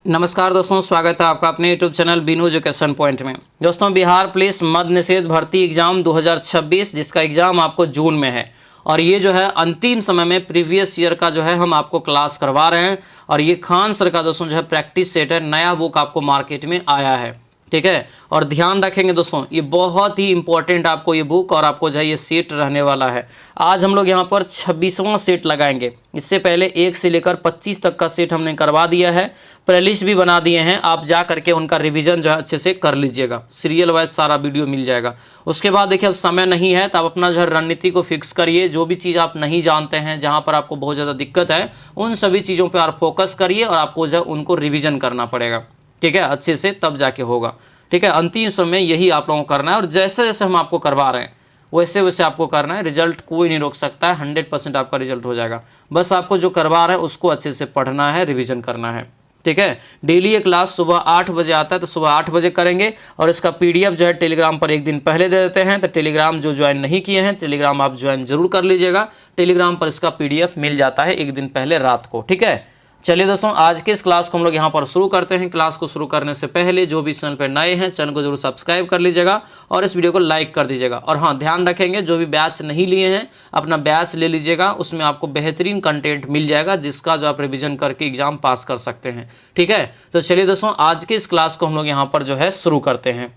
नमस्कार दोस्तों, स्वागत है आपका अपने YouTube channel Binu education point में। दोस्तों, बिहार पुलिस मद्य निषेध भर्ती एग्जाम 2026 जिसका एग्ज़ाम आपको जून में है और ये जो है अंतिम समय में प्रीवियस ईयर का जो है हम आपको क्लास करवा रहे हैं। और ये खान सर का दोस्तों जो है प्रैक्टिस सेट है, नया बुक आपको मार्केट में आया है, ठीक है। और ध्यान रखेंगे दोस्तों, ये बहुत ही इंपॉर्टेंट आपको ये बुक और आपको जो है ये सेट रहने वाला है। आज हम लोग यहाँ पर 26वां सेट लगाएंगे। इससे पहले 1 से लेकर 25 तक का सेट हमने करवा दिया है, प्लेलिस्ट भी बना दिए हैं। आप जा करके उनका रिवीजन जो है अच्छे से कर लीजिएगा, सीरियल वाइज सारा वीडियो मिल जाएगा। उसके बाद देखिए, अब समय नहीं है तो आप अपना जो है रणनीति को फिक्स करिए। जो भी चीज़ आप नहीं जानते हैं, जहाँ पर आपको बहुत ज़्यादा दिक्कत है, उन सभी चीज़ों पर आप फोकस करिए और आपको जो है उनको रिविजन करना पड़ेगा, ठीक है, अच्छे से, तब जाके होगा, ठीक है। अंतिम समय यही आप लोगों को करना है और जैसे जैसे हम आपको करवा रहे हैं वैसे वैसे आपको करना है। रिजल्ट कोई नहीं रोक सकता है, 100% आपका रिजल्ट हो जाएगा। बस आपको जो करवा रहा है उसको अच्छे से पढ़ना है, रिवीजन करना है, ठीक है। डेली ये क्लास सुबह 8 बजे आता है तो सुबह 8 बजे करेंगे और इसका PDF जो है टेलीग्राम पर एक दिन पहले दे देते हैं। तो टेलीग्राम जो ज्वाइन नहीं किए हैं, टेलीग्राम आप ज्वाइन जरूर कर लीजिएगा। टेलीग्राम पर इसका PDF मिल जाता है एक दिन पहले रात को, ठीक है। चलिए दोस्तों, आज के इस क्लास को हम लोग यहाँ पर शुरू करते हैं। क्लास को शुरू करने से पहले जो भी चैनल पर नए हैं, चैनल को जरूर सब्सक्राइब कर लीजिएगा और इस वीडियो को लाइक कर दीजिएगा। और हाँ, ध्यान रखेंगे, जो भी बैच नहीं लिए हैं अपना बैच ले लीजिएगा, उसमें आपको बेहतरीन कंटेंट मिल जाएगा जिसका जो आप रिविजन करके एग्जाम पास कर सकते हैं, ठीक है। तो चलिए दोस्तों, आज के इस क्लास को हम लोग यहाँ पर जो है शुरू करते हैं।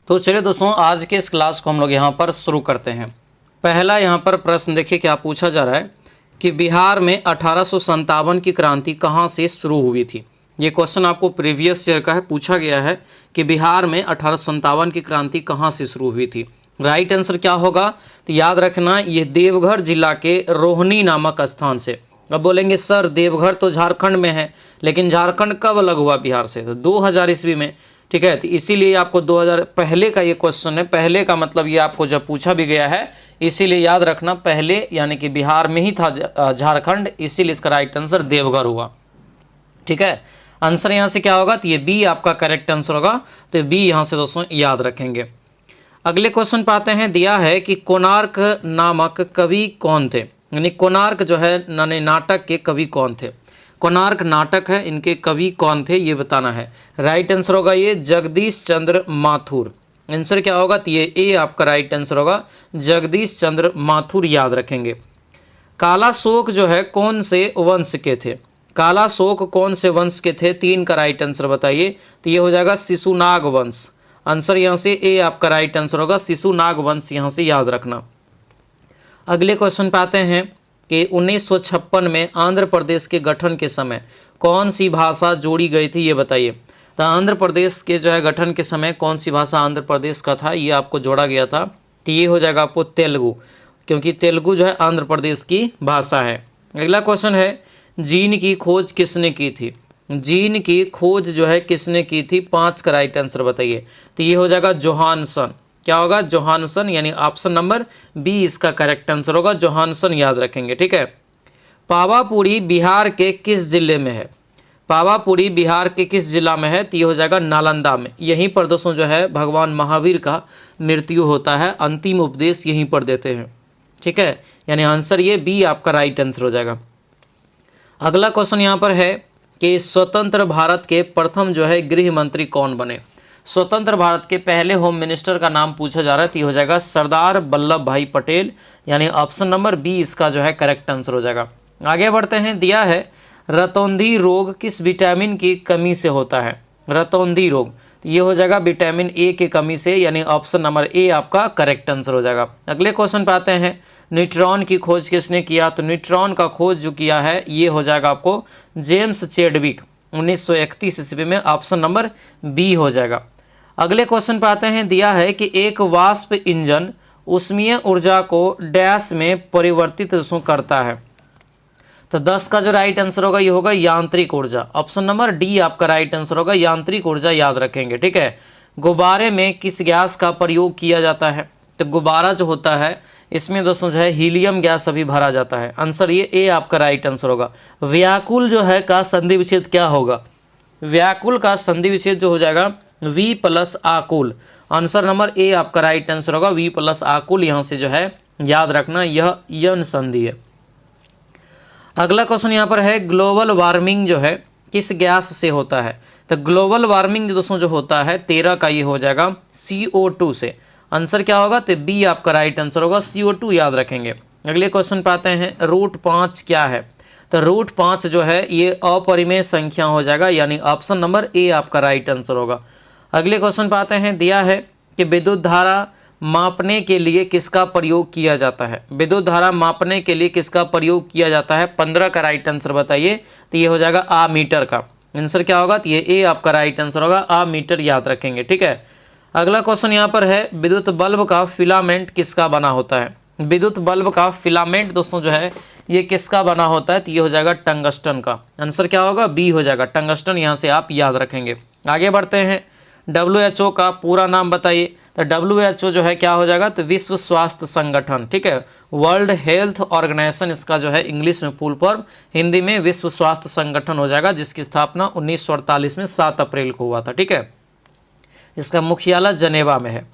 तो चलिए दोस्तों, आज के इस क्लास को हम लोग यहाँ पर शुरू करते हैं। पहला यहाँ पर प्रश्न देखिए क्या पूछा जा रहा है कि बिहार में 1857 की क्रांति कहाँ से शुरू हुई थी। ये क्वेश्चन आपको प्रीवियस ईयर का है, पूछा गया है कि बिहार में 1857 की क्रांति कहाँ से शुरू हुई थी। राइट आंसर क्या होगा, तो याद रखना, ये देवघर जिला के रोहनी नामक स्थान से। अब बोलेंगे सर देवघर तो झारखंड में है, लेकिन झारखंड कब अलग हुआ बिहार से, तो 2000 ईस्वी में, ठीक है। तो इसीलिए आपको 2000 पहले का ये क्वेश्चन है। पहले का मतलब ये आपको जब पूछा भी गया है, इसीलिए याद रखना पहले यानी कि बिहार में ही था झारखंड, इसीलिए इसका राइट आंसर देवघर हुआ, ठीक है। आंसर यहाँ से क्या होगा, तो ये बी आपका करेक्ट आंसर होगा। तो बी यहाँ से दोस्तों याद रखेंगे। अगले क्वेश्चन पे आते हैं। दिया है कि कोणार्क नामक कवि कौन थे, यानी कोणार्क जो है नाटक के कवि कौन थे। कोणार्क नाटक है, इनके कवि कौन थे ये बताना है। राइट आंसर होगा ये जगदीश चंद्र माथुर। आंसर क्या होगा, तो ये ए आपका राइट आंसर होगा, जगदीश चंद्र माथुर याद रखेंगे। काला शोक जो है कौन से वंश के थे, काला शोक कौन से वंश के थे, 3 का राइट आंसर बताइए। तो ये हो जाएगा शिशुनाग वंश। आंसर यहाँ से ए आपका राइट आंसर होगा, शिशुनाग वंश यहाँ से याद रखना। अगले क्वेश्चन पे आते हैं कि 1956 में आंध्र प्रदेश के गठन के समय कौन सी भाषा जोड़ी गई थी ये बताइए। तो आंध्र प्रदेश के जो है गठन के समय कौन सी भाषा आंध्र प्रदेश का था, ये आपको जोड़ा गया था। तो ये हो जाएगा आपको तेलुगु, क्योंकि तेलुगु जो है आंध्र प्रदेश की भाषा है। अगला क्वेश्चन है, जीन की खोज किसने की थी, जीन की खोज जो है किसने की थी, 5 का राइट आंसर बताइए। तो ये हो जाएगा जोहानसन। क्या होगा, जोहानसन, यानी ऑप्शन नंबर बी इसका करेक्ट आंसर होगा, जोहानसन याद रखेंगे, ठीक है। पावापुरी बिहार के किस जिले में है, पावापुरी बिहार के किस जिला में है, तो ये हो जाएगा नालंदा में। यहीं पर दोस्तों जो है भगवान महावीर का मृत्यु होता है, अंतिम उपदेश यहीं पर देते हैं, ठीक है। यानी आंसर ये बी आपका राइट आंसर हो जाएगा। अगला क्वेश्चन यहाँ पर है कि स्वतंत्र भारत के प्रथम जो है गृह मंत्री कौन बने। स्वतंत्र भारत के पहले होम मिनिस्टर का नाम पूछा जा रहा है, तो ये हो जाएगा सरदार वल्लभ भाई पटेल, यानी ऑप्शन नंबर बी इसका जो है करेक्ट आंसर हो जाएगा। आगे बढ़ते हैं। दिया है रतौंधी रोग किस विटामिन की कमी से होता है, रतौंधी रोग, ये हो जाएगा विटामिन ए की कमी से, यानी ऑप्शन नंबर ए आपका करेक्ट आंसर हो जाएगा। अगले क्वेश्चन पे आते हैं, न्यूट्रॉन की खोज किसने किया, तो न्यूट्रॉन का खोज जो किया है ये हो जाएगा आपको जेम्स चैडविक, 1931 ईस्वी में, ऑप्शन नंबर बी हो जाएगा। अगले क्वेश्चन पे आते हैं। दिया है कि एक वाष्प इंजन ऊष्मीय ऊर्जा को डैश में परिवर्तित करता है, तो 10 का जो राइट आंसर होगा ये होगा यांत्रिक ऊर्जा, ऑप्शन नंबर डी आपका राइट आंसर होगा, यांत्रिक ऊर्जा याद रखेंगे, ठीक है। गुब्बारे में किस गैस का प्रयोग किया जाता है, तो गुब्बारा जो होता है इसमें दोस्तों जो है हीलियम गैस अभी भरा जाता है। आंसर ये ए आपका राइट आंसर होगा। व्याकुल जो है का संधि विच्छेद क्या होगा, व्याकुल का संधि विच्छेद जो हो जाएगा V प्लस आकुल, आंसर नंबर ए आपका राइट आंसर होगा, V प्लस आकुल यहाँ से जो है याद रखना, यह यन संधि है। अगला क्वेश्चन यहाँ पर है, ग्लोबल वार्मिंग जो है किस गैस से होता है, तो ग्लोबल वार्मिंग जो दोस्तों जो होता है 13 का ये हो जाएगा CO2 से। आंसर क्या होगा, तो बी आपका राइट आंसर होगा, CO2 याद रखेंगे। अगले क्वेश्चन पे आते हैं, रूट 5 क्या है। तो रूट 5 जो है ये अपरिमेय संख्या हो जाएगा, यानी ऑप्शन नंबर ए आपका राइट आंसर होगा। अगले क्वेश्चन पे आते हैं, दिया है कि विद्युत धारा मापने के लिए किसका प्रयोग किया जाता है। विद्युत धारा मापने के लिए किसका प्रयोग किया जाता है, 15 का राइट आंसर बताइए। तो ये हो जाएगा आमीटर का। आंसर क्या होगा, तो ये ए आपका राइट आंसर होगा, आमीटर याद रखेंगे, ठीक है। अगला क्वेश्चन यहाँ पर है, विद्युत बल्ब का फिलामेंट किसका बना होता है। विद्युत बल्ब का फिलामेंट दोस्तों जो है ये किसका बना होता है, तो ये हो जाएगा टंगस्टन का। आंसर क्या होगा, बी हो जाएगा, टंगस्टन यहाँ से आप याद रखेंगे। आगे बढ़ते हैं, WHO का पूरा नाम बताइए। तो WHO जो है क्या हो जाएगा, तो विश्व स्वास्थ्य संगठन, ठीक है, वर्ल्ड हेल्थ ऑर्गेनाइजेशन इसका जो है इंग्लिश में फुल फॉर्म, हिंदी में विश्व स्वास्थ्य संगठन हो जाएगा, जिसकी स्थापना 1948 में 7 अप्रैल को हुआ था, ठीक है। इसका मुख्यालय जनेवा में है।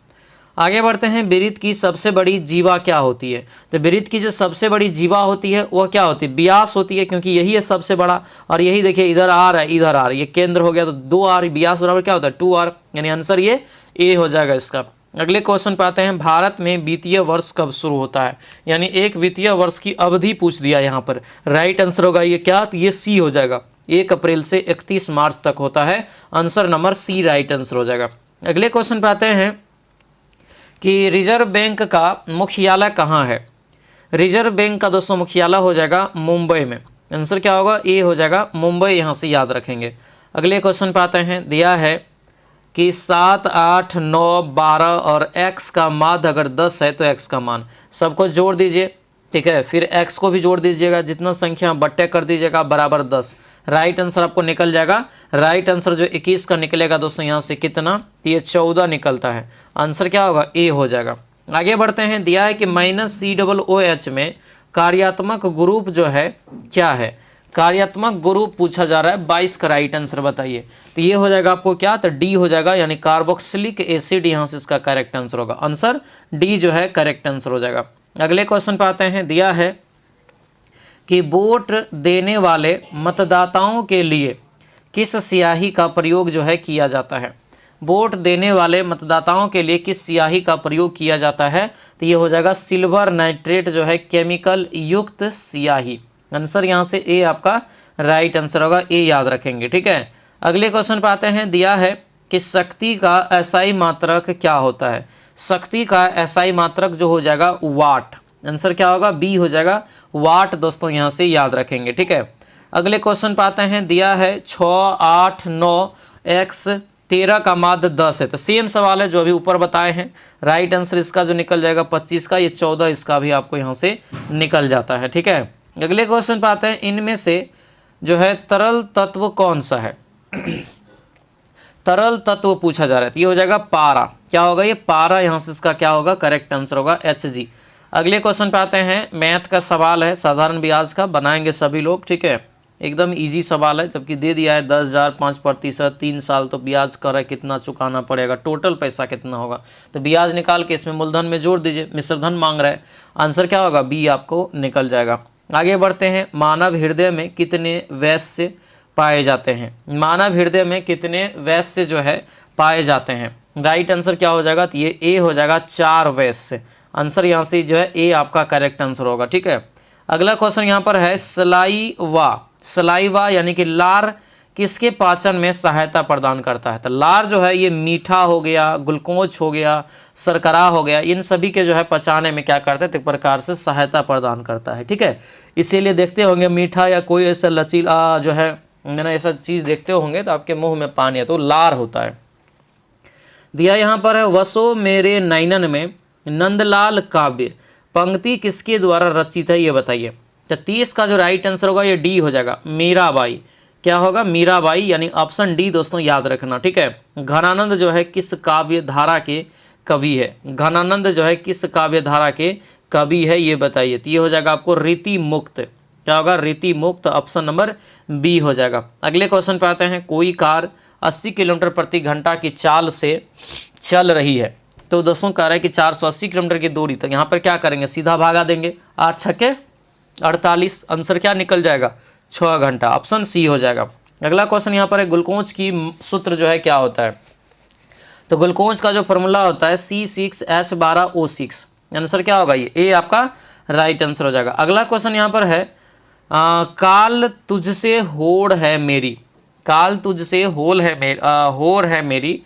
आगे बढ़ते हैं, वृत्त की सबसे बड़ी जीवा क्या होती है। तो वृत्त की जो सबसे बड़ी जीवा होती है वह क्या होती है, व्यास होती है, क्योंकि यही है सबसे बड़ा। और यही देखिए इधर आर है, इधर आर, ये केंद्र हो गया, तो 2r, व्यास बराबर क्या होता है 2r, यानी आंसर ये ए हो जाएगा इसका। अगले क्वेश्चन पे आते हैं, भारत में वित्तीय वर्ष कब शुरू होता है, यानी एक वित्तीय वर्ष की अवधि पूछ दिया यहाँ पर। राइट आंसर होगा ये क्या, तो ये सी हो जाएगा, 1 अप्रैल से 31 मार्च तक होता है। Answer number C right answer हो जाएगा। अगले क्वेश्चन पे आते हैं कि रिजर्व बैंक का मुख्यालय कहाँ है। रिजर्व बैंक का दोस्तों मुख्यालय हो जाएगा मुंबई में। आंसर क्या होगा, ए हो जाएगा, मुंबई यहाँ से याद रखेंगे। अगले क्वेश्चन पे आते हैं, दिया है कि 7, 8, 9, 12 और x का माध्य अगर 10 है तो x का मान, सबको जोड़ दीजिए, ठीक है, फिर x को भी जोड़ दीजिएगा, जितना संख्या बट्टे कर दीजिएगा बराबर 10। राइट आंसर आपको निकल जाएगा। राइट आंसर जो 21 का निकलेगा दोस्तों यहाँ से कितना, तो ये 14 निकलता है। आंसर क्या होगा, ए हो जाएगा। आगे बढ़ते हैं, दिया है कि -COOH में कार्यात्मक ग्रुप जो है क्या है। कार्यात्मक ग्रुप पूछा जा रहा है, 22 का राइट आंसर बताइए। तो ये हो जाएगा आपको क्या, तो डी हो जाएगा, यानी कार्बोक्सिलिक एसिड यहाँ से इसका करेक्ट आंसर होगा। आंसर डी जो है करेक्ट आंसर हो जाएगा। अगले क्वेश्चन पे आते हैं, दिया है कि वोट देने वाले मतदाताओं के लिए किस स्याही का प्रयोग जो है किया जाता है। वोट देने वाले मतदाताओं के लिए किस स्याही का प्रयोग किया जाता है, तो ये हो जाएगा सिल्वर नाइट्रेट जो है केमिकल युक्त स्याही। आंसर यहाँ से ए आपका राइट आंसर होगा, ए याद रखेंगे, ठीक है। अगले क्वेश्चन पे आते हैं, दिया है कि शक्ति का एसआई मात्रक क्या होता है। शक्ति का एसआई मात्रक जो हो जाएगा वाट। आंसर क्या होगा, बी हो जाएगा, वाट दोस्तों यहाँ से याद रखेंगे, ठीक है। अगले क्वेश्चन पे आते हैं, दिया है 6, 8, 9, x 13 का माध्य 10 है। तो सेम सवाल है जो अभी ऊपर बताए हैं। राइट आंसर इसका जो निकल जाएगा 25 का, ये 14 इसका भी आपको यहाँ से निकल जाता है, ठीक है। अगले क्वेश्चन पे आते हैं, इनमें से जो है तरल तत्व कौन सा है। तरल तत्व पूछा जा रहा है, तो ये हो जाएगा पारा। क्या होगा, ये पारा यहाँ से इसका क्या होगा, करेक्ट आंसर होगा Hg। अगले क्वेश्चन पे आते हैं, मैथ का सवाल है, साधारण ब्याज का, बनाएंगे सभी लोग, ठीक है। एकदम इजी सवाल है, जबकि दे दिया है 10,000 5%, 3 साल तो ब्याज कर है, कितना चुकाना पड़ेगा, टोटल पैसा कितना होगा, तो ब्याज निकाल के इसमें मूलधन में जोड़ दीजिए। मिश्रधन मांग रहा है, आंसर क्या होगा, बी आपको निकल जाएगा। आगे बढ़ते हैं, मानव हृदय में कितने वैश्य पाए जाते हैं। मानव हृदय में कितने वैश्य जो है पाए जाते हैं। राइट आंसर क्या हो जाएगा, तो ये ए हो जाएगा, 4 वैश्य। आंसर यहाँ से जो है ए आपका करेक्ट आंसर होगा, ठीक है। अगला क्वेश्चन यहाँ पर है, सलाइवा यानी कि लार किसके पाचन में सहायता प्रदान करता है। तो लार जो है ये मीठा हो गया, ग्लूकोज हो गया, शर्करा हो गया, इन सभी के जो है पचाने में क्या करता है, एक प्रकार से सहायता प्रदान करता है, ठीक है। इसीलिए देखते होंगे मीठा या कोई ऐसा लचीला जो है ना ऐसा चीज़ देखते होंगे तो आपके मुंह में पानी है, तो लार होता है। दिया यहाँ पर है, वसो मेरे नैनन में नंदलाल काव्य पंक्ति किसके द्वारा रचित है, ये बताइए। तो 30 का जो राइट आंसर होगा ये डी हो जाएगा, मीराबाई। क्या होगा, मीराबाई, यानी ऑप्शन डी दोस्तों याद रखना, ठीक है। घनानंद जो है किस काव्य धारा के कवि है। घनानंद जो है किस काव्य धारा के कवि है, ये बताइए। तो ये हो जाएगा आपको रीति मुक्त। क्या होगा, रीति मुक्त, ऑप्शन नंबर बी हो जाएगा। अगले क्वेश्चन पे आते हैं, कोई कार 80 किलोमीटर प्रति घंटा की चाल से चल रही है, तो दोस्तों कह रहा है कि 480 किलोमीटर की दूरी तक, यहाँ पर क्या करेंगे, सीधा भागा देंगे, 8 छक्के 48। आंसर क्या निकल जाएगा, 6 घंटा, ऑप्शन सी हो जाएगा। अगला क्वेश्चन यहाँ पर है ग्लूकोज की सूत्र जो है क्या होता है। तो ग्लूकोज का जो फॉर्मूला होता है C6H12O6। आंसर क्या होगा, ये ए आपका राइट आंसर हो जाएगा। अगला क्वेश्चन यहाँ पर है काल तुझसे होड़ है मेरी, काल तुझसे होड़ है मेरी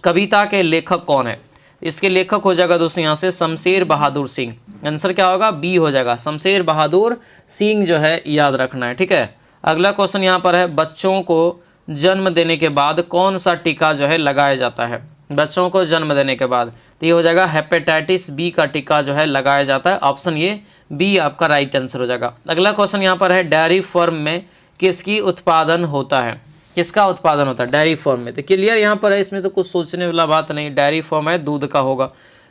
कविता के लेखक कौन है। इसके लेखक हो जाएगा दोस्तों यहाँ से शमशेर बहादुर सिंह। आंसर क्या होगा, बी हो जाएगा, शमशेर बहादुर सिंह जो है याद रखना है, ठीक है। अगला क्वेश्चन यहाँ पर है बच्चों को जन्म देने के बाद कौन सा टीका जो है लगाया जाता है। बच्चों को जन्म देने के बाद तो ये हो जाएगा हेपेटाइटिस बी का टीका जो है लगाया जाता है। ऑप्शन ये बी आपका राइट आंसर हो जाएगा। अगला क्वेश्चन यहाँ पर है डेयरी फार्म में किसकी उत्पादन होता है, किसका उत्पादन होता है डेयरी फार्म में। तो क्लियर यहाँ पर है, इसमें तो कुछ सोचने वाला बात नहीं, डेयरी फार्म है दूध का होगा,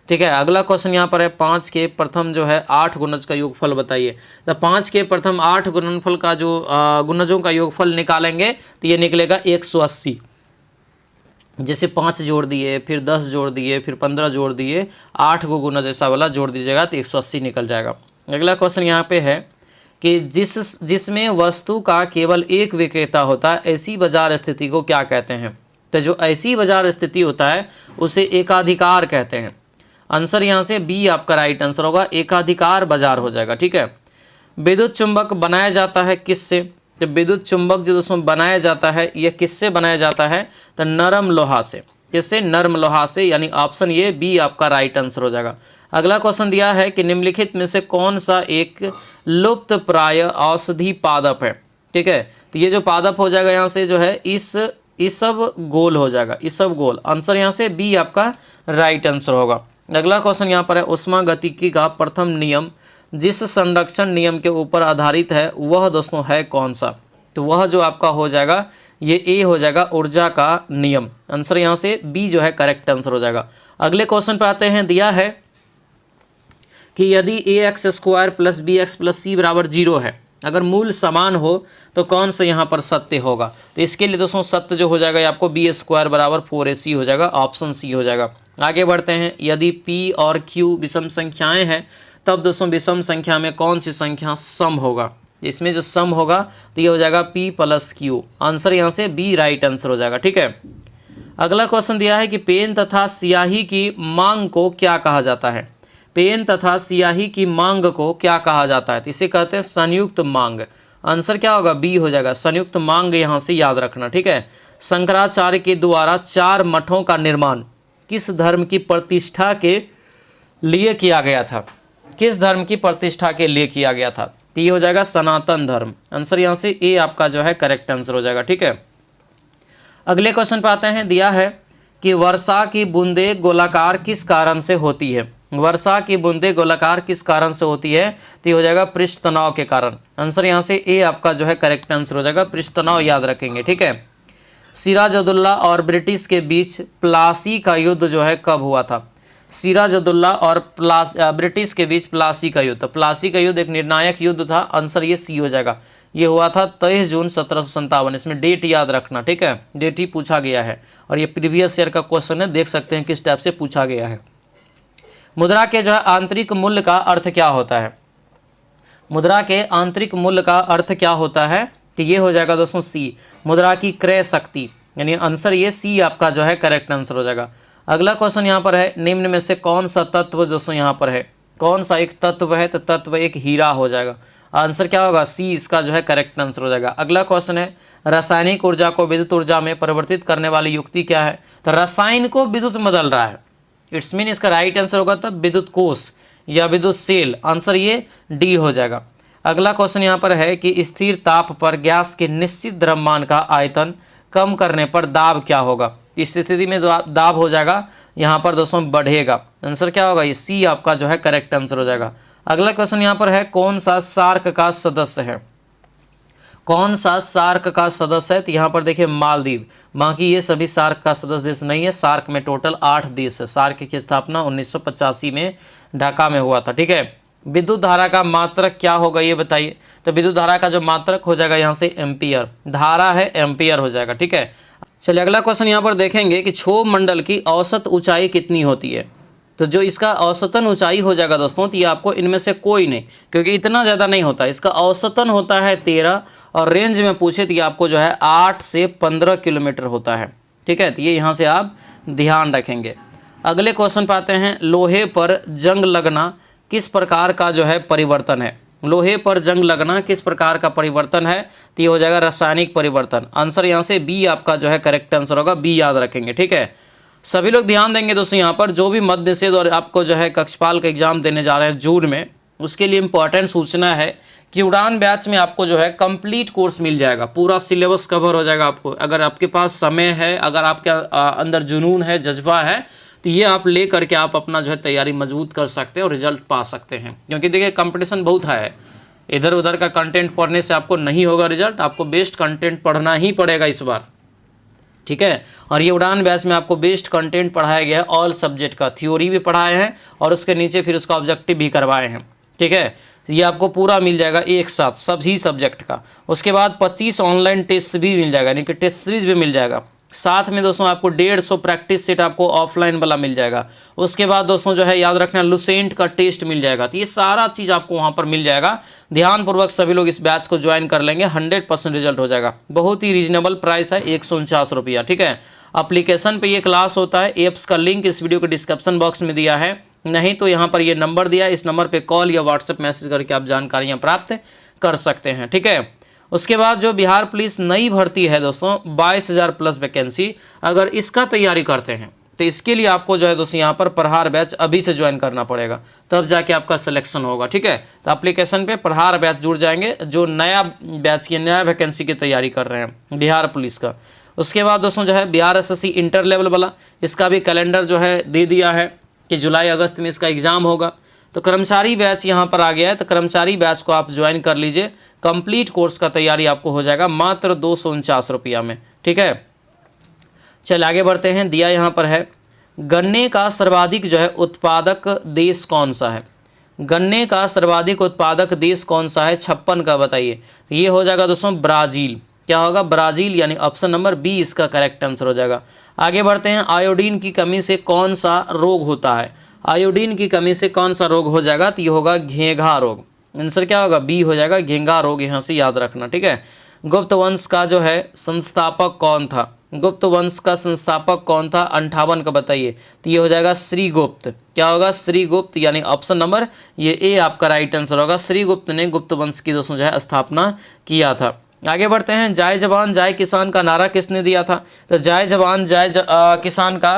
ठीक है। अगला क्वेश्चन यहाँ पर है 5 के प्रथम जो है 8 गुणज का योगफल बताइए। तो 5 के प्रथम 8 गुणनफल का जो गुणजों का योगफल निकालेंगे तो ये निकलेगा 180। जैसे 5 जोड़ दिए, फिर 10 जोड़ दिए, फिर 15 जोड़ दिए, 8 को गुणज ऐसा वाला जोड़ दीजिएगा तो 180 निकल जाएगा। अगला क्वेश्चन यहाँ पे है कि जिसमें वस्तु का केवल एक विक्रेता होता है ऐसी बाजार स्थिति को क्या कहते हैं। तो जो ऐसी बाजार स्थिति होता है उसे एकाधिकार कहते हैं। आंसर यहाँ से बी आपका राइट आंसर होगा, एकाधिकार बाजार हो जाएगा, ठीक है। विद्युत चुंबक बनाया जाता है किससे। तो विद्युत चुंबक जो दोस्तों बनाया जाता है यह किससे बनाया जाता है, तो नरम लोहा से। किससे, नरम लोहा से, यानी ऑप्शन ये बी आपका राइट आंसर हो जाएगा। अगला क्वेश्चन दिया है कि निम्नलिखित में से कौन सा एक लुप्त प्राय औषधि पादप है, ठीक है। तो ये जो पादप हो जाएगा यहाँ से जो है इसब गोल हो जाएगा, इसब गोल। आंसर यहाँ से बी आपका राइट आंसर होगा। अगला क्वेश्चन यहाँ पर है ऊष्मागतिकी का प्रथम नियम जिस संरक्षण नियम के ऊपर आधारित है वह दोस्तों है कौन सा। तो वह जो आपका हो जाएगा ये ए हो जाएगा, ऊर्जा का नियम। आंसर यहाँ से बी जो है करेक्ट आंसर हो जाएगा। अगले क्वेश्चन पर आते हैं, दिया है कि यदि ax² + bx + c बराबर 0 है, अगर मूल समान हो तो कौन सा यहाँ पर सत्य होगा। तो इसके लिए दोस्तों सत्य जो हो जाएगा आपको b² = 4ac हो जाएगा, ऑप्शन सी हो जाएगा। आगे बढ़ते हैं, यदि p और q विषम संख्याएं हैं तब दोस्तों विषम संख्या में कौन सी संख्या सम होगा। इसमें जो सम होगा तो ये हो जाएगा p + q। आंसर यहाँ से बी राइट आंसर हो जाएगा, ठीक है। अगला क्वेश्चन दिया है कि पेन तथा स्याही की मांग को क्या कहा जाता है। पेन तथा स्याही की मांग को क्या कहा जाता है, तो इसे कहते हैं संयुक्त मांग। आंसर क्या होगा, बी हो जाएगा, संयुक्त मांग यहाँ से याद रखना, ठीक है। शंकराचार्य के द्वारा 4 मठों का निर्माण किस धर्म की प्रतिष्ठा के लिए किया गया था, किस धर्म की प्रतिष्ठा के लिए किया गया था। तो ये हो जाएगा सनातन धर्म। आंसर यहाँ से ए आपका जो है करेक्ट आंसर हो जाएगा, ठीक है। अगले क्वेश्चन पर आते हैं, दिया है कि वर्षा की बूंदें गोलाकार किस कारण से होती है। वर्षा की बूंदें गोलाकार किस कारण से होती है, तो ये हो जाएगा पृष्ठ तनाव के कारण। आंसर यहाँ से ए आपका जो है करेक्ट आंसर हो जाएगा, पृष्ठ तनाव याद रखेंगे, ठीक है। सिराजुद्दौला और ब्रिटिश के बीच प्लासी का युद्ध जो है कब हुआ था। सिराजुद्दौला और ब्रिटिश के बीच प्लासी का युद्ध, प्लासी का युद्ध एक निर्णायक युद्ध था। आंसर ये सी हो जाएगा, ये हुआ था 23 जून 1757। इसमें डेट याद रखना, ठीक है, डेट ही पूछा गया है और ये प्रीवियस ईयर का क्वेश्चन है, देख सकते हैं किस टाइप से पूछा गया है। मुद्रा के जो है आंतरिक मूल्य का अर्थ क्या होता है। मुद्रा के आंतरिक मूल्य का अर्थ क्या होता है, तो ये हो जाएगा दोस्तों सी, मुद्रा की क्रय शक्ति, यानी आंसर ये सी आपका जो है करेक्ट आंसर हो जाएगा। अगला क्वेश्चन यहाँ पर है, निम्न में से कौन सा तत्व दोस्तों यहाँ पर है, कौन सा एक तत्व है, तो तत्व एक हीरा हो जाएगा। आंसर क्या होगा, सी इसका जो है करेक्ट आंसर हो जाएगा। अगला क्वेश्चन है, रासायनिक ऊर्जा को विद्युत ऊर्जा में परिवर्तित करने वाली युक्ति क्या है। तो रसायन को विद्युत में बदल रहा है, इट्स मीन इसका राइट आंसर होगा तब विद्युत कोष या विद्युत सेल। आंसर ये डी हो जाएगा। अगला क्वेश्चन यहाँ पर है कि स्थिर ताप पर गैस के निश्चित द्रव्यमान का आयतन कम करने पर दाब क्या होगा। इस स्थिति में दाब हो जाएगा यहाँ पर दोस्तों बढ़ेगा। आंसर क्या होगा, ये सी आपका जो है करेक्ट आंसर हो जाएगा। अगला क्वेश्चन यहाँ पर है, कौन सा सार्क का सदस्य है, कौन सा सार्क का सदस्य है। तो यहाँ पर देखिए मालदीव, बाकी ये सभी सार्क का सदस्य देश नहीं है। सार्क में टोटल 8 देश है। सार्क की स्थापना 1985 में ढाका में हुआ था, ठीक है। विद्युत धारा का मात्रक क्या होगा ये बताइए। तो विद्युत धारा का जो मात्रक हो जाएगा यहाँ से एम्पियर, धारा है एम्पियर हो जाएगा, ठीक है। चलिए अगला क्वेश्चन यहाँ पर देखेंगे कि क्षोभ मंडल की औसत ऊंचाई कितनी होती है। तो जो इसका औसतन ऊंचाई हो जाएगा दोस्तों, तो ये आपको इनमें से कोई नहीं, क्योंकि इतना ज़्यादा नहीं होता, इसका औसतन होता है 13 और रेंज में पूछे तो ये आपको जो है 8 से 15 किलोमीटर होता है। ठीक है, तो ये यहाँ से आप ध्यान रखेंगे। अगले क्वेश्चन पे आते हैं, लोहे पर जंग लगना किस प्रकार का जो है परिवर्तन है। लोहे पर जंग लगना किस प्रकार का परिवर्तन है, तो ये हो जाएगा रासायनिक परिवर्तन। आंसर यहाँ से बी आपका जो है करेक्ट आंसर होगा, बी याद रखेंगे। ठीक है, सभी लोग ध्यान देंगे दोस्तों, यहाँ पर जो भी मध्य निषेध और आपको जो है कक्षपाल का एग्जाम देने जा रहे हैं जून में, उसके लिए इंपॉर्टेंट सूचना है कि उड़ान बैच में आपको जो है कंप्लीट कोर्स मिल जाएगा, पूरा सिलेबस कवर हो जाएगा आपको। अगर आपके पास समय है, अगर आपके अंदर जुनून है, जज्बा है, तो ये आप ले करके आप अपना जो है तैयारी मजबूत कर सकते हैं और रिजल्ट पा सकते हैं। क्योंकि देखिए कंपटीशन बहुत है, इधर उधर का कंटेंट पढ़ने से आपको नहीं होगा रिजल्ट, आपको बेस्ट कंटेंट पढ़ना ही पड़ेगा इस बार। ठीक है, और ये उड़ान बैच में आपको बेस्ट कंटेंट पढ़ाया गया है, ऑल सब्जेक्ट का थ्योरी भी पढ़ाए हैं और उसके नीचे फिर उसका ऑब्जेक्टिव भी करवाए हैं। ठीक है, ये आपको पूरा मिल जाएगा एक साथ सभी सब्जेक्ट का। उसके बाद 25 ऑनलाइन टेस्ट भी मिल जाएगा, यानी कि टेस्ट सीरीज भी मिल जाएगा। साथ में दोस्तों आपको 150 प्रैक्टिस सेट आपको ऑफलाइन वाला मिल जाएगा। उसके बाद दोस्तों जो है याद रखना लुसेंट का टेस्ट मिल जाएगा। तो ये सारा चीज़ आपको वहाँ पर मिल जाएगा। ध्यानपूर्वक सभी लोग इस बैच को ज्वाइन कर लेंगे, 100% रिजल्ट हो जाएगा। बहुत ही रीजनेबल प्राइस है, 149 रुपया। ठीक है, एप्लीकेशन पे ये क्लास होता है, एप्स का लिंक इस वीडियो के डिस्क्रिप्शन बॉक्स में दिया है, नहीं तो यहाँ पर ये नंबर दिया है, इस नंबर पे कॉल या व्हाट्सएप मैसेज करके आप जानकारियाँ प्राप्त कर सकते हैं। ठीक है, उसके बाद जो बिहार पुलिस नई भर्ती है दोस्तों 22,000 प्लस वैकेंसी, अगर इसका तैयारी करते हैं तो इसके लिए आपको जो है दोस्तों यहाँ पर प्रहार बैच अभी से ज्वाइन करना पड़ेगा, तब जाके आपका सिलेक्शन होगा। ठीक है, तो एप्लीकेशन पे प्रहार बैच जुड़ जाएंगे जो नया बैच की नया वैकेंसी की तैयारी कर रहे हैं बिहार पुलिस का। उसके बाद दोस्तों जो है बिहार एसएससी इंटर लेवल वाला, इसका भी कैलेंडर जो है दे दिया है कि जुलाई अगस्त में इसका एग्ज़ाम होगा। तो कर्मचारी बैच यहाँ पर आ गया है, तो कर्मचारी बैच को आप ज्वाइन कर लीजिए। कंप्लीट कोर्स का तैयारी आपको हो जाएगा मात्र 249 रुपया में। ठीक है, चल आगे बढ़ते हैं। दिया यहाँ पर है, गन्ने का सर्वाधिक जो है उत्पादक देश कौन सा है। गन्ने का सर्वाधिक उत्पादक देश कौन सा है, 56 का बताइए। ये हो जाएगा दोस्तों ब्राज़ील। क्या होगा, ब्राज़ील, यानी ऑप्शन नंबर बी इसका करेक्ट आंसर हो जाएगा। आगे बढ़ते हैं, आयोडीन की कमी से कौन सा रोग होता है। आयोडीन की कमी से कौन सा रोग हो जाएगा, तो ये होगा घेंघा रोग। आंसर क्या होगा, बी हो जाएगा, घेंघा रोग, यहाँ से याद रखना। ठीक है, गुप्त वंश का जो है संस्थापक कौन था। गुप्त वंश का संस्थापक कौन था, 58 का बताइए। तो ये हो जाएगा श्रीगुप्त। क्या होगा, श्रीगुप्त, यानी ऑप्शन नंबर ये ए आपका राइट आंसर होगा। श्रीगुप्त ने गुप्त वंश की दोस्तों जो है स्थापना किया था। आगे बढ़ते हैं, जय जवान जय किसान का नारा किसने दिया था। तो जय जवान जय किसान का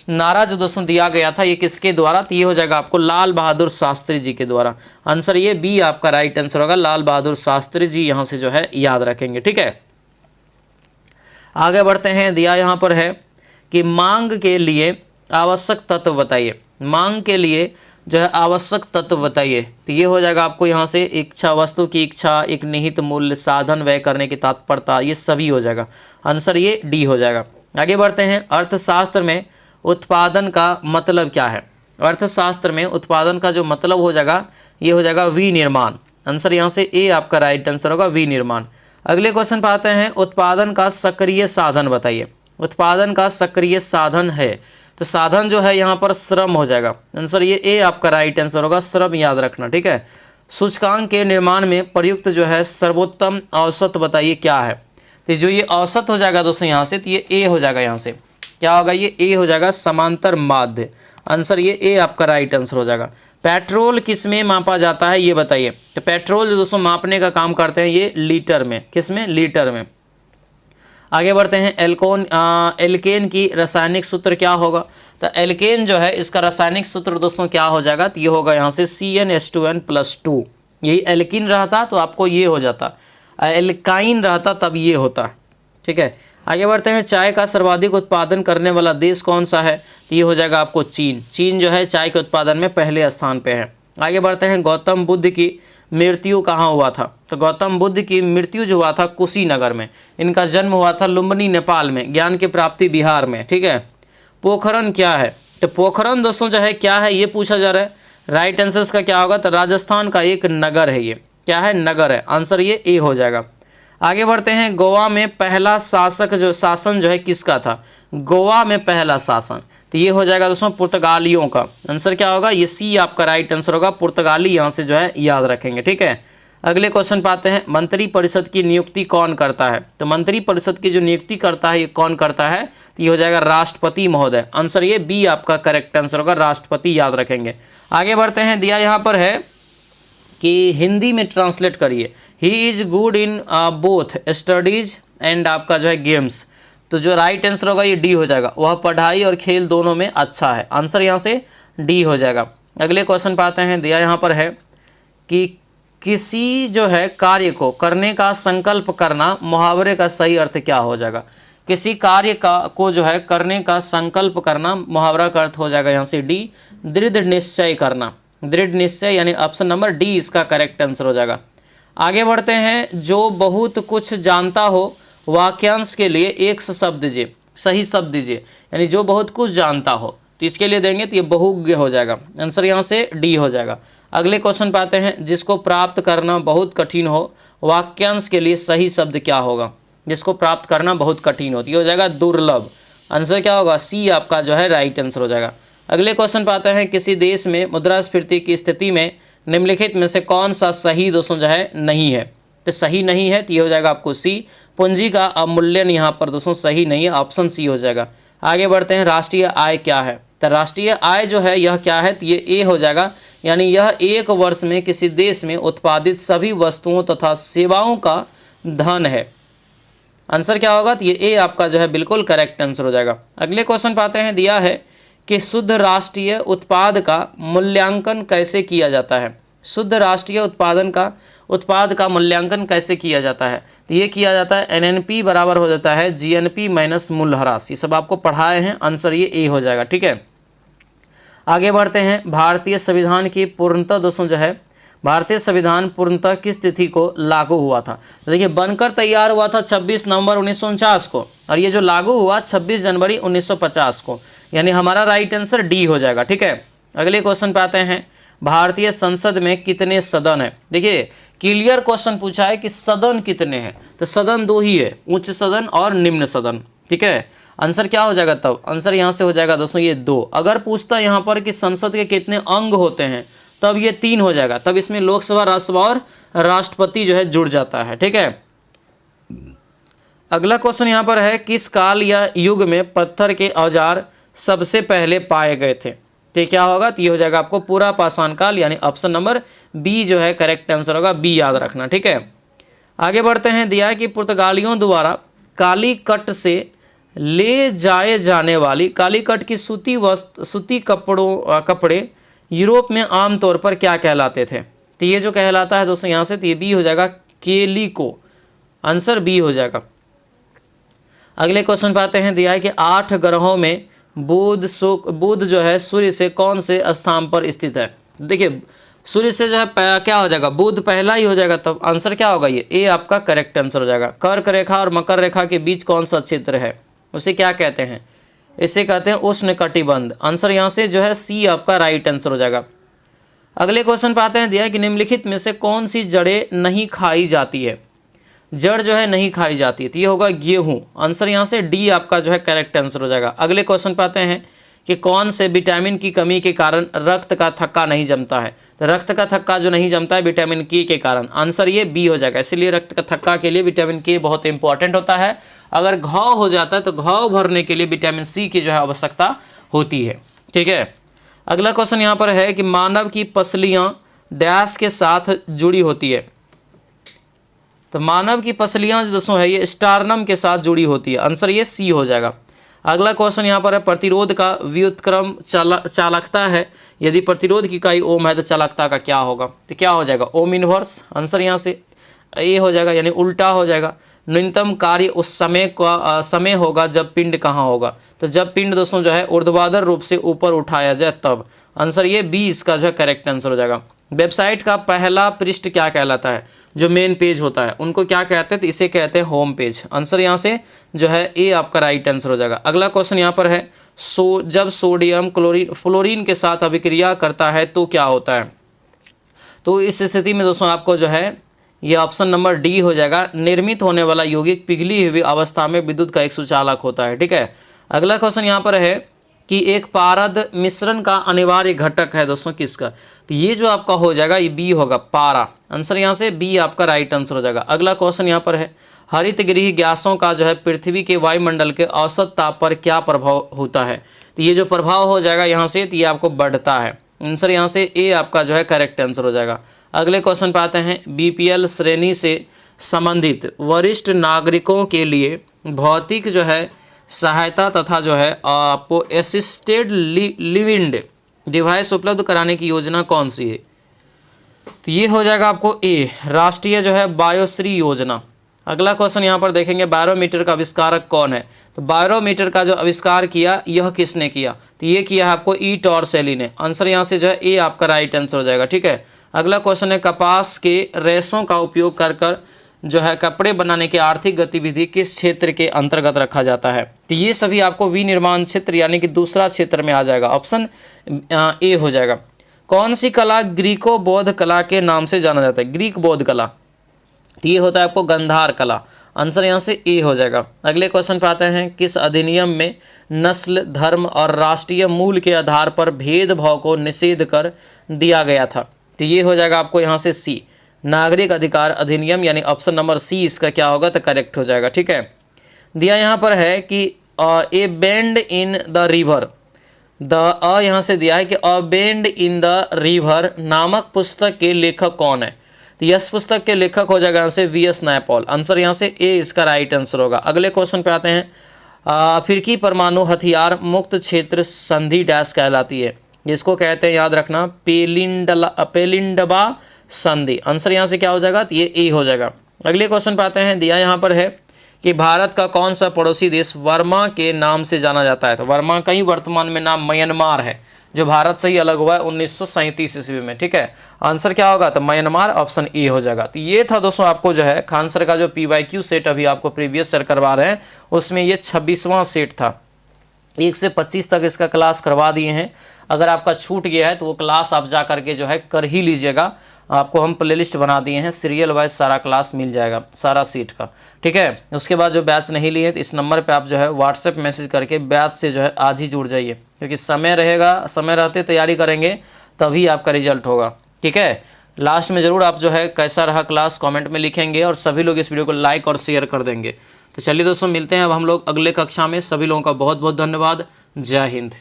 नारा जो दोस्तों दिया गया था ये किसके द्वारा, तो ये हो जाएगा आपको लाल बहादुर शास्त्री जी के द्वारा। आंसर ये बी आपका राइट आंसर होगा, लाल बहादुर शास्त्री जी यहाँ से जो है याद रखेंगे। ठीक है, आगे बढ़ते हैं। दिया यहाँ पर है कि मांग के लिए आवश्यक तत्व बताइए। मांग के लिए जो है आवश्यक तत्व बताइए। तो ये हो जाएगा आपको यहाँ से इच्छा, वस्तु की इच्छा, एक निहित मूल्य, साधन, व्यय करने की तत्परता, ये सभी हो जाएगा। आंसर ये डी हो जाएगा। आगे बढ़ते हैं, अर्थशास्त्र में उत्पादन का मतलब क्या है। अर्थशास्त्र में उत्पादन का जो मतलब हो जाएगा ये हो जाएगा विनिर्माण। आंसर यहाँ से ए आपका राइट आंसर होगा, विनिर्माण। अगले क्वेश्चन पर आते हैं, उत्पादन का सक्रिय साधन बताइए। उत्पादन का सक्रिय साधन है, तो साधन जो है यहाँ पर श्रम हो जाएगा। आंसर ये ए आपका राइट आंसर होगा, श्रम याद रखना। ठीक है, सूचकांक के निर्माण में प्रयुक्त जो है सर्वोत्तम औसत बताइए क्या है। तो जो ये औसत हो जाएगा दोस्तों यहाँ से, तो ये ए हो जाएगा। यहाँ से क्या होगा, ये ए हो जाएगा, समांतर माध्य। आंसर ये ए आपका राइट आंसर हो जाएगा। पेट्रोल किस में मापा जाता है ये बताइए। तो पेट्रोल जो दोस्तों मापने का काम करते हैं ये लीटर में, किस में, लीटर में। आगे बढ़ते हैं, एल्केन की रासायनिक सूत्र क्या होगा। तो एल्केन जो है इसका रासायनिक सूत्र दोस्तों क्या हो जाएगा, तो ये होगा यहाँ से CnH2n+2। यही एल्किन रहता तो आपको ये हो जाता, एल्काइन रहता तब ये होता। ठीक है, आगे बढ़ते हैं, चाय का सर्वाधिक उत्पादन करने वाला देश कौन सा है। तो ये हो जाएगा आपको चीन। चीन जो है चाय के उत्पादन में पहले स्थान पे है। आगे बढ़ते हैं, गौतम बुद्ध की मृत्यु कहाँ हुआ था। तो गौतम बुद्ध की मृत्यु जो हुआ था कुशीनगर में। इनका जन्म हुआ था लुम्बिनी नेपाल में, ज्ञान की प्राप्ति बिहार में। ठीक है, पोखरन क्या है। तो पोखरन दोस्तों जो है क्या है ये पूछा जा रहा है। राइट आंसर का क्या होगा, तो राजस्थान का एक नगर है। ये क्या है, नगर है। आंसर ये ए हो जाएगा। आगे बढ़ते हैं, गोवा में पहला शासन जो है किसका था। गोवा में पहला शासन, तो ये हो जाएगा दोस्तों पुर्तगालियों का। आंसर क्या होगा, ये सी आपका राइट आंसर होगा, पुर्तगाली यहाँ से जो है याद रखेंगे। ठीक है, अगले क्वेश्चन पे आते हैं, मंत्री परिषद की नियुक्ति कौन करता है? तो मंत्री परिषद की जो नियुक्ति करता है ये कौन करता है? तो ये हो जाएगा राष्ट्रपति महोदय। आंसर ये बी आपका करेक्ट आंसर होगा, राष्ट्रपति याद रखेंगे। आगे बढ़ते हैं, दिया यहाँ पर है कि हिंदी में ट्रांसलेट करिए। He is good in both studies and आपका जो है गेम्स। तो जो राइट आंसर होगा ये डी हो जाएगा, वह पढ़ाई और खेल दोनों में अच्छा है। आंसर यहाँ से डी हो जाएगा। अगले क्वेश्चन पे आते हैं, दिया यहाँ पर है कि किसी जो है कार्य को करने का संकल्प करना, मुहावरे का सही अर्थ क्या हो जाएगा? किसी कार्य को जो है करने का संकल्प करना, मुहावरा का अर्थ हो जाएगा यहाँ से डी, दृढ़ निश्चय करना। दृढ़ निश्चय यानी ऑप्शन नंबर डी इसका करेक्ट आंसर हो जाएगा। आगे बढ़ते हैं, जो बहुत कुछ जानता हो वाक्यांश के लिए एक शब्द दीजिए, सही शब्द दीजिए। यानी जो बहुत कुछ जानता हो तो इसके लिए देंगे तो ये बहुज्ञ हो जाएगा। आंसर यहाँ से डी हो जाएगा। अगले क्वेश्चन पे आते हैं, जिसको प्राप्त करना बहुत कठिन हो वाक्यांश के लिए सही शब्द क्या होगा? जिसको प्राप्त करना बहुत कठिन हो, ये हो जाएगा दुर्लभ। आंसर क्या होगा? सी आपका जो है राइट आंसर हो जाएगा। अगले क्वेश्चन पे आते हैं, किसी देश में मुद्रास्फीति की स्थिति में निम्नलिखित में से कौन सा सही दोस्तों जो है नहीं है? तो सही नहीं है तो ये हो जाएगा आपको सी, पूंजी का अवमूल्यन यहाँ पर दोस्तों सही नहीं है, ऑप्शन सी हो जाएगा। आगे बढ़ते हैं, राष्ट्रीय आय क्या है? तो राष्ट्रीय आय जो है यह क्या है? तो ये ए हो जाएगा, यानी यह एक वर्ष में किसी देश में उत्पादित सभी वस्तुओं तथा सेवाओं का धन है। आंसर क्या होगा? तो ये ए आपका जो है बिल्कुल करेक्ट आंसर हो जाएगा। अगले क्वेश्चन पे आते हैं, दिया है कि शुद्ध राष्ट्रीय उत्पाद का मूल्यांकन कैसे किया जाता है? शुद्ध राष्ट्रीय उत्पाद का मूल्यांकन कैसे किया जाता है? तो ये किया जाता है एनएनपी बराबर हो जाता है जीएनपी माइनस मूल्यह्रास। ये सब आपको पढ़ाए हैं, आंसर ये ए हो जाएगा। ठीक है, आगे बढ़ते हैं, भारतीय संविधान की पूर्णतः दोस्तों जो है, भारतीय संविधान पूर्णतः किस तिथि को लागू हुआ था? तो देखिए, बनकर तैयार हुआ था 26 नवंबर 1949 को, और ये जो लागू हुआ 26 जनवरी 1950 को, यानी हमारा राइट आंसर डी हो जाएगा। ठीक है, अगले क्वेश्चन पे आते हैं, भारतीय संसद में कितने सदन है? देखिए, क्लियर क्वेश्चन पूछा है कि सदन कितने हैं, तो सदन दो ही है, उच्च सदन और निम्न सदन। ठीक है, आंसर क्या हो जाएगा तब? आंसर यहाँ से हो जाएगा दोस्तों ये दो। अगर पूछता यहाँ पर कि संसद के कितने अंग होते हैं, तब ये 3 हो जाएगा, तब इसमें लोकसभा, राज्यसभा और राष्ट्रपति जो है जुड़ जाता है। ठीक है, अगला क्वेश्चन यहाँ पर है, किस काल या युग में पत्थर के औजार सबसे पहले पाए गए थे? तो क्या होगा? तो ये हो जाएगा आपको पूरा पाषाण काल, यानी ऑप्शन नंबर बी जो है करेक्ट आंसर होगा, बी याद रखना। ठीक है, आगे बढ़ते हैं, दिया है कि पुर्तगालियों द्वारा कालीकट से ले जाए जाने वाली कालीकट की सूती कपड़े यूरोप में आमतौर पर क्या कहलाते थे? तो ये जो कहलाता है दोस्तों यहाँ से, तो ये बी हो जाएगा केलिको। आंसर बी हो जाएगा। अगले क्वेश्चन पे आते हैं, दिया है कि 8 ग्रहों में बुध जो है सूर्य से कौन से स्थान पर स्थित है? देखिए, सूर्य से जो है क्या हो जाएगा? बुध पहला ही हो जाएगा, तब आंसर क्या होगा? ये ए आपका करेक्ट आंसर हो जाएगा। कर्क रेखा और मकर रेखा के बीच कौन सा क्षेत्र है, उसे क्या कहते हैं? इसे कहते हैं उष्णकटिबंध। आंसर यहाँ से जो है सी आपका राइट आंसर हो जाएगा। अगले क्वेश्चन पे आते हैं, दिया है कि निम्नलिखित में से कौन सी जड़ें नहीं खाई जाती है? जड़ जो है नहीं खाई जाती है, तो ये होगा गेहूं। आंसर यहाँ से डी आपका जो है करेक्ट आंसर हो जाएगा। अगले क्वेश्चन पे आते हैं कि कौन से विटामिन की कमी के कारण रक्त का थक्का नहीं जमता है? तो रक्त का थक्का जो नहीं जमता है विटामिन के कारण, आंसर ये बी हो जाएगा। इसलिए रक्त का थक्का के लिए विटामिन के बहुत इंपॉर्टेंट होता है। अगर घाव हो जाता है तो घाव भरने के लिए विटामिन सी की जो है आवश्यकता होती है। ठीक है, अगला क्वेश्चन यहाँ पर है कि मानव की पसलियाँ डैश के साथ जुड़ी होती है? तो मानव की पसलियाँ जो दोस्तों है ये स्टार्नम के साथ जुड़ी होती है। आंसर ये सी हो जाएगा। अगला क्वेश्चन यहाँ पर है, प्रतिरोध का व्युत्क्रम चालकता है, यदि प्रतिरोध की इकाई ओम है तो चालकता का क्या होगा? तो क्या हो जाएगा? Ohm inverse. आंसर यहाँ से ए हो जाएगा, यानी उल्टा हो जाएगा। न्यूनतम कार्य उस समय होगा जब पिंड कहाँ होगा? तो जब पिंड दोस्तों जो है ऊर्ध्वाधर रूप से ऊपर उठाया जाए तब। आंसर ये बी इसका जो है करेक्ट आंसर हो जाएगा। वेबसाइट का पहला पृष्ठ क्या कहलाता है? जो मेन पेज होता है उनको क्या कहते हैं? तो इसे कहते हैं होम पेज। आंसर यहाँ से जो है ए आपका राइट आंसर हो जाएगा। अगला क्वेश्चन यहाँ पर है, जब सोडियम फ्लोरीन के साथ अभिक्रिया करता है तो क्या होता है? तो इस स्थिति में दोस्तों आपको जो है ये ऑप्शन नंबर डी हो जाएगा। निर्मित होने वाला यौगिक पिघली हुई अवस्था में विद्युत का एक सुचालक होता है। ठीक है, अगला क्वेश्चन यहाँ पर है कि एक पारद मिश्रण का अनिवार्य घटक है दोस्तों किसका, तो ये जो आपका हो जाएगा ये बी होगा, पारा। आंसर यहाँ से बी आपका राइट आंसर हो जाएगा। अगला क्वेश्चन यहाँ पर है, हरित गृह गैसों का जो है पृथ्वी के वायुमंडल के औसत ताप पर क्या प्रभाव होता है, तो ये जो प्रभाव हो जाएगा यहाँ से, तो ये आपको बढ़ता है। आंसर यहाँ से ए आपका जो है करेक्ट आंसर हो जाएगा। अगले क्वेश्चन पे आते हैं, बीपीएल श्रेणी से संबंधित वरिष्ठ नागरिकों के लिए भौतिक जो है सहायता तथा जो है आपको असिस्टेड लिविंग डिवाइस उपलब्ध कराने की योजना कौन सी है, तो ये हो जाएगा आपको ए, राष्ट्रीय जो है बायोश्री योजना। अगला क्वेश्चन यहाँ पर देखेंगे, बैरोमीटर का आविष्कारक कौन है, तो बैरोमीटर का जो आविष्कार किया यह किसने किया, तो ये किया है आपको ई टॉर्सेली ने। आंसर यहाँ से जो है ए आपका राइट आंसर हो जाएगा। ठीक है, अगला क्वेश्चन है, कपास के रेशों का उपयोग कर जो है कपड़े बनाने की आर्थिक गतिविधि किस क्षेत्र के अंतर्गत रखा जाता है, तो ये सभी आपको विनिर्माण क्षेत्र यानी कि दूसरा क्षेत्र में आ जाएगा। ऑप्शन ए हो जाएगा। कौन सी कला ग्रीको बौद्ध कला के नाम से जाना जाता है, ग्रीक बौद्ध कला, तो ये होता है आपको गंधार कला। आंसर यहाँ से ए हो जाएगा। अगले क्वेश्चन पर आते हैं, किस अधिनियम में नस्ल, धर्म और राष्ट्रीय मूल के आधार पर भेदभाव को निषेध कर दिया गया था, तो ये हो जाएगा आपको यहाँ से सी, नागरिक अधिकार अधिनियम, यानी ऑप्शन नंबर सी इसका क्या होगा, तो करेक्ट हो जाएगा। ठीक है, दिया यहाँ पर है कि a bend in the river, the यहाँ से दिया है कि a bend in the river नामक पुस्तक के लेखक कौन है, तो यस पुस्तक के लेखक हो जाएगा यहाँ से वी.एस. नायपॉल। आंसर यहाँ से ए इसका राइट आंसर होगा। अगले क्वेश्चन पे आते हैं, अफ्रीकी परमाणु हथियार मुक्त क्षेत्र संधि डैश कहलाती है, जिसको कहते हैं याद रखना पेलिंडबा संधि। आंसर यहाँ से क्या हो जाएगा, तो ये ए हो जाएगा। अगले क्वेश्चन पे आते हैं, दिया यहाँ पर है कि भारत का कौन सा पड़ोसी देश वर्मा के नाम से जाना जाता है, तो वर्मा का ही वर्तमान में नाम म्यांमार है, जो भारत से ही अलग हुआ है 1937 ईस्वी में। ठीक है, आंसर क्या होगा, तो म्यांमार, ऑप्शन ए हो जाएगा। तो ये था दोस्तों आपको जो है खान सर का जो PYQ सेट अभी आपको प्रीवियस सर करवा रहे हैं, उसमें ये 26वां सेट था। 1 से 25 तक इसका क्लास करवा दिए हैं। अगर आपका छूट गया है तो वो क्लास आप जा करके जो है कर ही लीजिएगा। आपको हम प्लेलिस्ट बना दिए हैं, सीरियल वाइज सारा क्लास मिल जाएगा सारा सीट का। ठीक है, उसके बाद जो बैच नहीं लिए तो इस नंबर पे आप जो है व्हाट्सएप मैसेज करके बैच से जो है आज ही जुड़ जाइए, क्योंकि समय रहेगा, समय रहते तैयारी करेंगे तभी आपका रिजल्ट होगा। ठीक है, लास्ट में ज़रूर आप जो है कैसा रहा क्लास कमेंट में लिखेंगे और सभी लोग इस वीडियो को लाइक और शेयर कर देंगे। तो चलिए दोस्तों, मिलते हैं अब हम लोग अगले कक्षा में। सभी लोगों का बहुत बहुत धन्यवाद। जय हिंद।